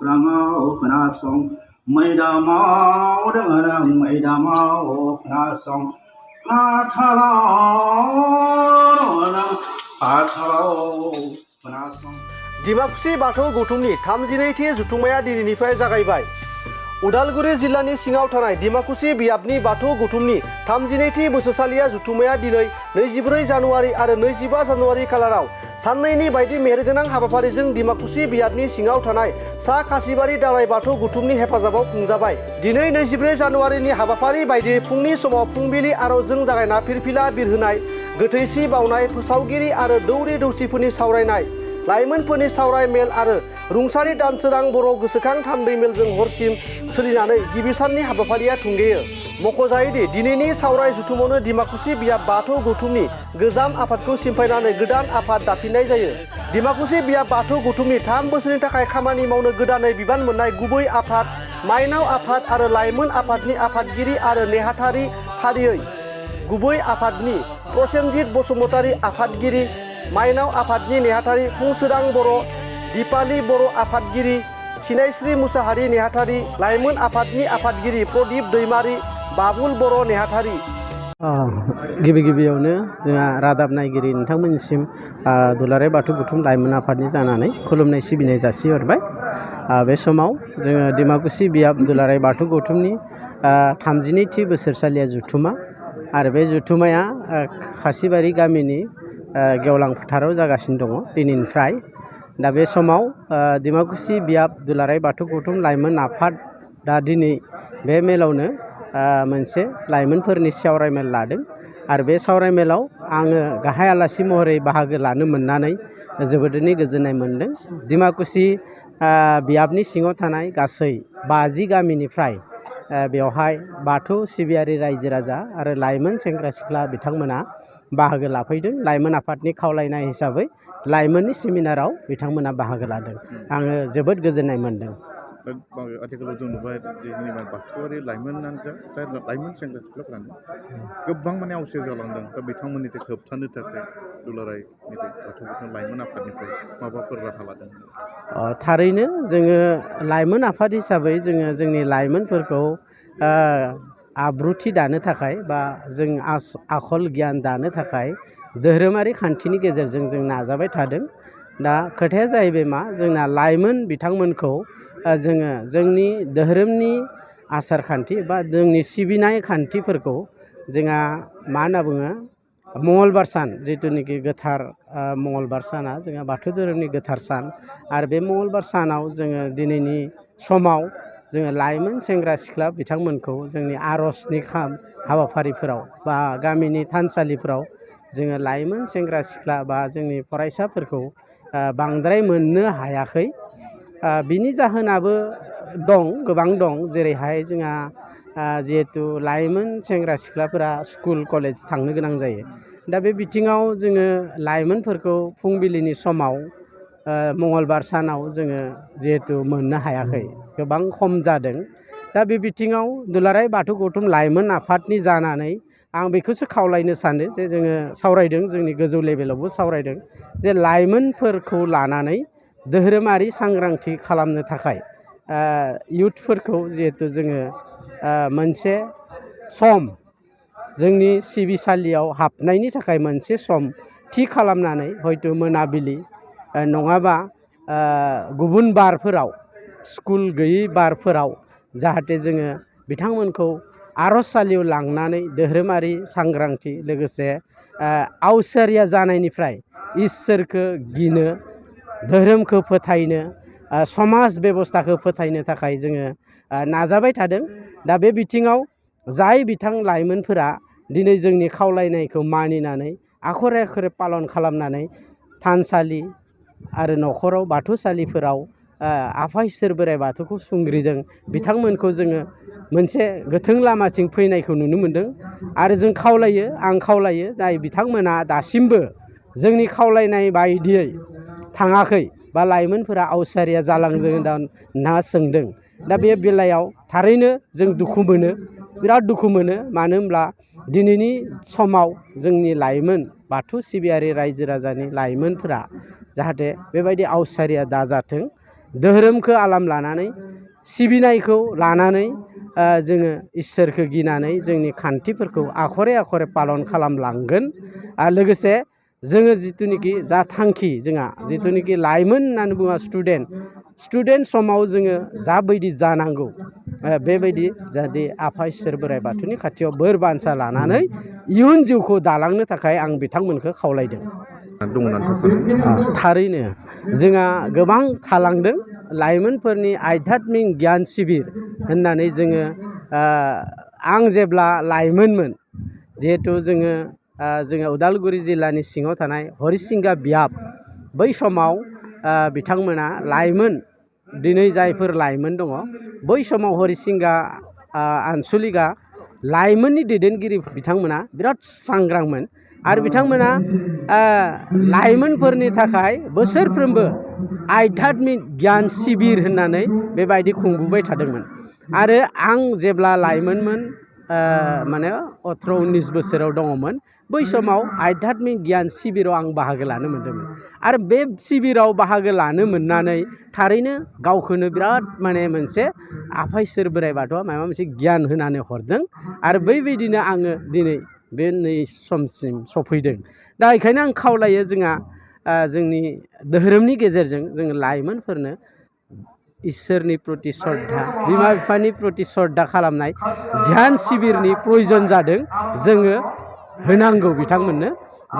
Rangau Panasong Maidamau Dangarang Maidamau Panasong Pathalau Panasong दिमाकुसि बाथौ गौथुमनि 32थि जुथुम्माया दिनैनिफ्राय जागायबाय। उदालगुरि जिल्लानि सिङाव थानाय दिमाकुसि बियाबनि बाथौ गौथुमनि 32थि बोसोरसालिया जुथुम्माया दिनै 24 जानुवारि आरो 25 जानुवारि खालाराव साननैनि बायदि मेहेरगोनां हाबाफारिजों दिमाकुसि बियाबनि सिङाव थानाय सा खासिबारि दालाय बाथौ गौथुमनि हेफाजाबाव खुंजाबाय। दिनै 24 जानुवारिनि हाबाफारि बायदि फुंनि समाव फुंबिलि आर'जजों जागायना फिरफिला बिरहोनाय, गोथैसि बावनाय, फोसावगिरि आरो दौरि दौसिफोरनि सावरायनाय, लाइमोनफोरनि सावराय मेल आरो रुंसारि दानसोरां बर' गोसोखां थान्दै मेलजों हरसिम सोलिनानै गिबि साननि हाबाफारिया थुंगेयो। मख'जायोदि दिनैनि सावराय जुथुमावनो दिमाकुसि बियाब बाथौ गौथुमनि गोजाम आफादखौ सिमफायनानै गोदान आफाद दाफिननाय जायो। दिमाकुसि बियाब बाथौ गौथुमनि 3 बोसोरनि थाखाय खामानि मावनो गोदानै बिबान मोननाय गुबै आफाद, माइनाव आफाद आरो लाइमोन आफादनि आफादगिरि आरो नेहाथारि फारियै गुबै आफादनि प्रसेनजित बसुमतारी आफादगिरि, माइनाव आफादनि नेहाथारि फुंसोरां बर', दिपाली बर' आफादगिरि, सिनायस्रि मुसाहारि नेहाथारि, लाइमोन आफादनि आफादगिरि प्रदीप दैमारी, बाबुल बर' नेहाथारि। गिबियावनो जोंहा रादाब नायगिरि नोंथांमोननिसिम दुलाराय बाथौ गौथुम लाइमोन आफादनि जानानै खुलुमनाय सिबिनाय जासिहरबाय। बे समाव जोङो दिमाकुसि बियाब दुलाराय बाथौ गौथुमनि 32थि बोसोरसालिया जुथुमा आरो बे जुथुमाया खासिबारि गामिनि गेवलां फोथाराव जागासिनो दङ दिनैनिफ्राय। दा बे समाव दिमाकुसि बियाब दुलाराय बाथौ गौथुम लाइमोन आफाद दा दिनै बे मेलावनो मोनसे लाइमोनफोरनि सावरायमेल लादों आरो बे सावरायमेलाव आङो गाहाय आलासि महरै बाहागो लानो मोननानै जोबोदैनो गोजोननाय मोन्दों। दिमाकुसि बियाबनि सिङाव थानाय गासै 50 गामिनिफ्राय बेवहाय बाथौ सिबियारि रायजो राजा आरो लाइमोन सेंग्रा सिख्ला बिथांमोना बाहागो लाफैदों। लाइमोन आफादनि खावलायनाय हिसाबै लाइमोननि सेमिनाराव बिथांमोना बाहागो लादों। आङो जोबोद गोजोननाय मोन्दों। आथिखालाव जों नुबाय जेनेबा बाथौआरि लाइमोनानो जा लाइमोन सेंग्रा सिख्लाफ्रानो गोबां माने आवसो जालांदों। दा बिथांमोननि होबथानो थाखाय दुलाराय नैबे बाथौ गौथुम लाइमोन आफादनिफ्राय माबाफोर राहा लादों? थारैनो जोङो लाइमोन आफाद हिसाबै जोङो जोंनि लाइमोनफोरखौ आब्रुथि दानो थाखाय बा जों आखल गियान दानो थाखाय धोरोमारि खान्थिनि गेजेरजों जों नाजाबाय थादों। दा खोथाया जाहैबाय मा, जोंना लाइमोन बिथांमोनखौ जोङो जोंनि धोरोमनि आसार खान्थि बा जोंनि सिबिनाय खान्थिफोरखौ जोंहा मा होनना बुङो, मंगलबार सान जिथुनिखि गोथार मंगलबार साना जोंहा बाथौ धोरोमनि गोथार सान आरो बे मंगलबार सानाव जोङो दिनैनि समाव जोङो लाइमोन सेंग्रा सिख्ला बिथांमोनखौ जोंनि आर'जनि हाबाफारिफोराव बा गामिनि थानसालिफोराव जोङो लाइमोन सेंग्रा सिख्ला बा जोंनि फरायसाफोरखौ बांद्राय मोननो हायाखै। बिनि जाहोनाबो दं, गोबां दं। जेरैहाय जोंहा जिहेथु लाइमोन सेंग्रा सिख्लाफोरा स्कुल कलेज थांनो गोनां जायो। दा बे बिथिङाव जोङो लाइमोनफोरखौ फुंबिलिनि समाव मंगलबार सानाव जोङो जिहेथु मोननो हायाखै, गोबां खम जादों। दा बे बिथिङाव दुलाराय बाथौ गौथुम लाइमोन आफादनि जानानै आं बेखौसो खावलायनो सानो जे जोङो सावरायदों, जोंनि गोजौ लेभेलावबो सावरायदों जे लाइमोनफोरखौ लानानै धोरोमारि सांग्रांथि खालामनो थाखाय इयुथफोरखौ जिहेथु जोङो मोनसे सम जोंनि सिबिसालियाव हाबनायनि थाखाय मोनसे सम थि खालामनानै हयथ' मोनाबिलि नङाबा गुबुन बारफोराव, स्कुल गैयै बारफोराव जाहाथे जोङो बिथांमोनखौ आर'जसालियाव लांनानै धोरोमारि सांग्रांथि लोगोसे आवसारिया जानायनिफ्राय इसोरखौ गिनो, धोरोमखौ फोथायनो, समाज बेबस्थाखौ फोथायनो थाखाय जोङो नाजाबाय थादों। दा बे बिथिङाव जाय बिथां लाइमोनफोरा दिनै जोंनि खावलायनायखौ मानिनानै आखरे आखरे पालन खालामनानै थानसालि आरो न'खराव बाथौसालिफोराव आफा इसोर बोराइ बाथौखौ सुंग्रिदों, बिथांमोनखौ जोङो मोनसे गोथों लामाथिं फैनायखौ नुनो मोन्दों। आरो जों खावलायो, आं खावलायो, जाय बिथांमोना दासिमबो जोंनि खावलायनाय बायदियै थाङाखै बा लाइमोनफोरा आवसारिया जालांदों होनना सोंदों। दा बे बेलायाव थारैनो जों दुखु मोनो, बिराद दुखु मोनो। मानो होनब्ला दिनैनि समाव जोंनि लाइमोन बाथौ सिबियारि रायजो राजानि लाइमोनफोरा जाहाथे बेबायदि आवसारिया दाजाथों, धोरोमखौ आलाम लानानै सिबिनायखौ लानानै जोङो इसोरखौ गिनानै जोंनि खान्थिफोरखौ आखरे आखरे पालन खालामलांगोन आरो लोगोसे जोङो जिथुनिखि जा थांखि जोंहा जिथुनिखि लाइमोन होननानै बुङो स्टुडेन्ट समाव जोङो जाबायदि जानांगौ बेबायदि जाहाथे आफा इसोर बोराइ बाथौनि खाथियाव बोर बान्सा लानानै इयुन जिउखौ दालांनो थाखाय आं बिथांमोनखौ खावलायदों। थारैनो जोंहा गोबां थालांदों लाइमोनफोरनि आध्यात्मिक गियान शिबिर होननानै जोङो आं जेब्ला लाइमोनमोन जिहेथु जोङो उदालगुरि जिल्लानि सिङाव थानाय हरिसिंगा बियाब बै समाव बिथांमोना लाइमोन दिनै जायफोर लाइमोन दङ बै समाव हरिसिंगा आनसलिकआ लाइमोननि दैदेनगिरि बिथांमोना बिराद सांग्रांमोन आरो बिथांमोना लाइमोनफोरनि थाखाय बोसोरफ्रोमबो आध्यात्मिक गियान शिबिर होननानै बेबायदि खुंबोबाय थादोंमोन आरो आं जेब्ला लाइमोनमोन माने 18-19 बोसोराव दङमोन बै समाव आध्यात्मिक गियान शिबिराव आं बाहागो लानो मोन्दोंमोन आरो बे शिबिराव बाहागो लानो मोननानै थारैनो गावखौनो बिराद माने मोनसे आफा इसोर बोराइ बाथौआ माबा मोनसे गियान होनानै हरदों आरो बेबायदिनो आङो दिनै बे नै समसिम सफैदों। दा बेखायनो आं खावलायो जोंनि धोरोमनि गेजेरजों जोङो लाइमोनफोरनो इसोरनि प्रति श्रद्धा बिमा बिफानि प्रति श्रद्धा खालामनाय ध्यान शिबिरनि प्रयोजन जादों जोङो होनांगौ बिथांमोननो।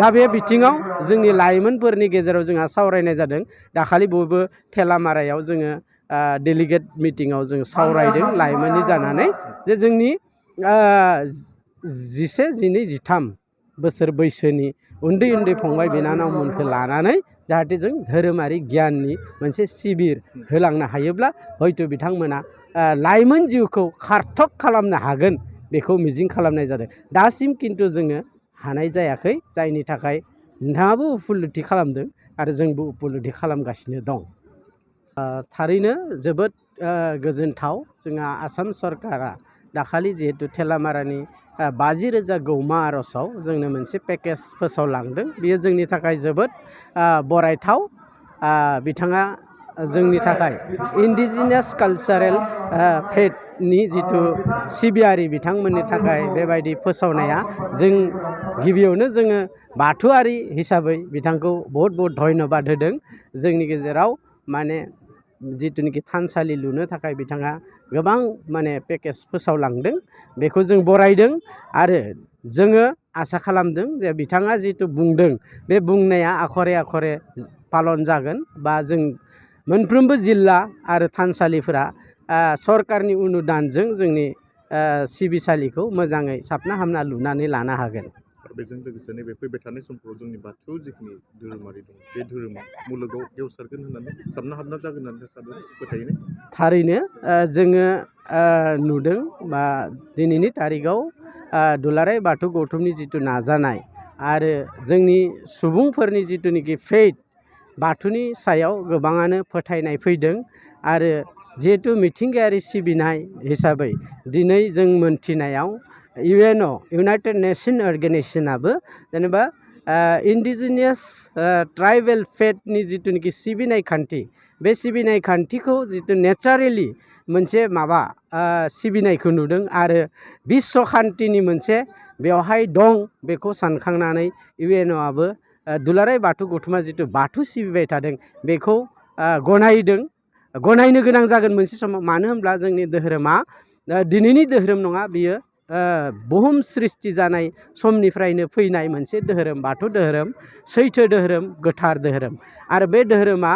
दा बे बिथिङाव जोंनि लाइमोनफोरनि गेजेराव जोंहा सावरायनाय जादों दाखालि बयबो थेलामारायाव जोङो डेलिगेट मिटिङाव जों सावरायदों लाइमोननि जानानै जे जोंनि 11-12-13 बोसोर बैसोनि उन्दै उन्दै फंबाय बिनानावमोनखौ लानानै जाहाथे जों धोरोमारि गियाननि मोनसे शिबिर होलांनो हायोब्ला हयथ' बिथांमोना लाइमोन जिउखौ खारथक खालामनो हागोन बेखौ मिजिं खालामनाय जादों। दासिम खिन्थु जोङो हानाय जायाखै जायनि थाखाय नोंथाङाबो उपलब्धि खालामदों आरो जोंबो उपलब्धि खालामगासिनो दं। थारैनो जोबोद गोजोनथाव जोंहा आसाम सरकारा दाखालि जिहेतु थेलामारानि 50,000 गौमा आर'जआव जोंनो मोनसे पेकेज फोसावलांदों बेयो जोंनि थाखाय जोबोद बरायथाव। बिथाङा जोंनि थाखाय इन्डिजिनियास कालचारेल फेथनि जिथु सिबियारि बिथांमोननि थाखाय बेबायदि फोसावनाया जों गिबियावनो जोङो बाथौआरि हिसाबै बिथांखौ बहुत धन्यबाद होदों। जोंनि गेजेराव माने जिथुनिखि थानसालि लुनो थाखाय बिथाङा गोबां माने पेकेज फोसावलांदों बेखौ जों बरायदों आरो जोङो आसा खालामदों जे बिथाङा जिथु बुंदों बे बुंनाया आखरे आखरे पालन जागोन बा जों मोनफ्रोमबो जिल्ला आरो थानसालिफोरा सरकारनि अनुदानजों जोंनि सिबिसालिखौ मोजाङै साबना हामना लुनानै लानो हागोन। बेजों लोगोसे नैबे फैबाय थानाय समफोराव जोंनि बाथौ जिखिनि धोरोमारि दं बे धोरोमा मुलुगाव गेवसारगोन होननानै साबना हामना जागोन होननानै सानो फोथायो। थारैनो जोङो नुदों बा दिनैनि तारिखाव दुलाराय बाथौ गौथुमनि जिथु नाजानाय आरो जोंनि सुबुंफोरनि जिथुनिखि फेथ बाथौनि सायाव गोबाङानो फोथायनाय फैदों आरो जिहेतु मिथिंगायारि सिबिनाय हिसाबै दिनै जों मोनथिनायाव UNO इउनाइटेड नेशन अर्गेनाइजेसनाबो जेनेबा इन्डिजिनियास ट्राइबेल फेथनि जिथुनिखि सिबिनाय खान्थि बे सिबिनाय खान्थिखौ जिथु नेचारेलि मोनसे माबा सिबिनायखौ नुदों आरो बिश्व शान्तिनि मोनसे बेवहाय दं बेखौ सानखांनानै UNOआबो दुलाराय बाथौ गौथुमा जिथु बाथौ सिबिबाय थादों बेखौ गनायनो गोनां जागोन मोनसे समाव। मानो होनब्ला जोंनि धोरोमा दिनैनि धोरोम नङा बियो बुहुम सृष्टि जानाय समनिफ्रायनो फैनाय मोनसे धोरोम बाथौ धोरोम सैथो धोरोम गोथार धोरोम आरो बे धोरोमा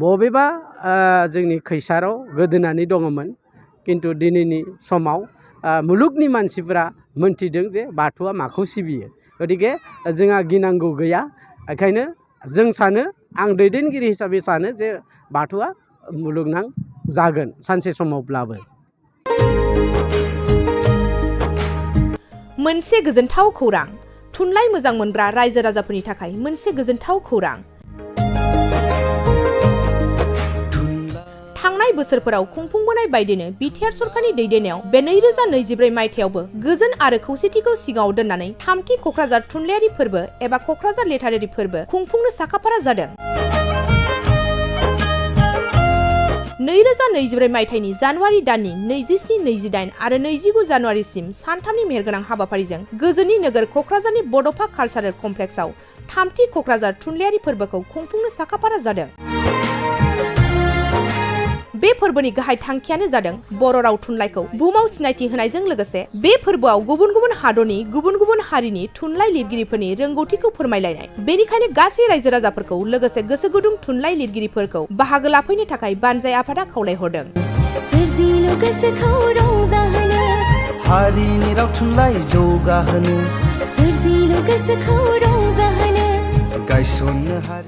बबेबा जोंनि खैसाराव गोदोनानै दङमोन किन्तु दिनैनि समाव मुलुगनि मानसिफोरा मोनथिदों जे बाथौआ माखौ सिबियो। गतिके जोंहा गिनांगौ गैया। ओंखायनो जों सानो आं दैदेनगिरि हिसाबै सानो जे बाथौआ मुलुगनां जागोन सानसे समावब्लाबो। मोनसे गोजोनथाव खौरां थुनलाइ मोजां मोनग्रा रायजो राजाफोरनि थाखाय मोनसे गोजोनथाव खौरां। थांनाय बोसोरफोराव खुंफुंबोनाय बायदिनो बिटिआर सरकारनि दैदेननायाव बे 2024 मायथाइयावबो गोजोन आरो खौसेथिखौ सिगाङाव दोननानै थामथि क'क्राझार थुनलाइयारि फोरबो एबा क'क्राझार लिटारेरि फोरबो खुंफुंनो साखाफारा जादों। 2024 मायथाइनि जानुवारि दाननि 27, 28 आरो 29 जानुवारिसिम सानथामनि मेहेरगोनां हाबाफारिजों गोजोननि नोगोर क'क्राझारनि बड'फा कालचारेल कमप्लेक्सआव थामथि क'क्राझार थुनलाइयारि फोरबोखौ खुंफुंनो साखाफारा जादों। बे फोरबोनि गाहाय थांखियानो जादों बर' राव थुनलाइखौ बुहुमाव सिनायथि होनायजों लोगोसे बे फोरबोआव गुबुन गुबुन हादरनि गुबुन गुबुन हारिनि थुनलाइ लिरगिरिफोरनि रोंगौथिखौ फोरमायलायनाय। बेनिखायनो गासै रायजो राजाफोरखौ लोगोसे गोसो गुदुं थुनलाइ लिरगिरिफोरखौ बाहागो लाफैनो थाखाय बानजाय आफादा खावलायहरदों। हारिनि राव थुनलाइ जौगाहोनो गायसननो हारि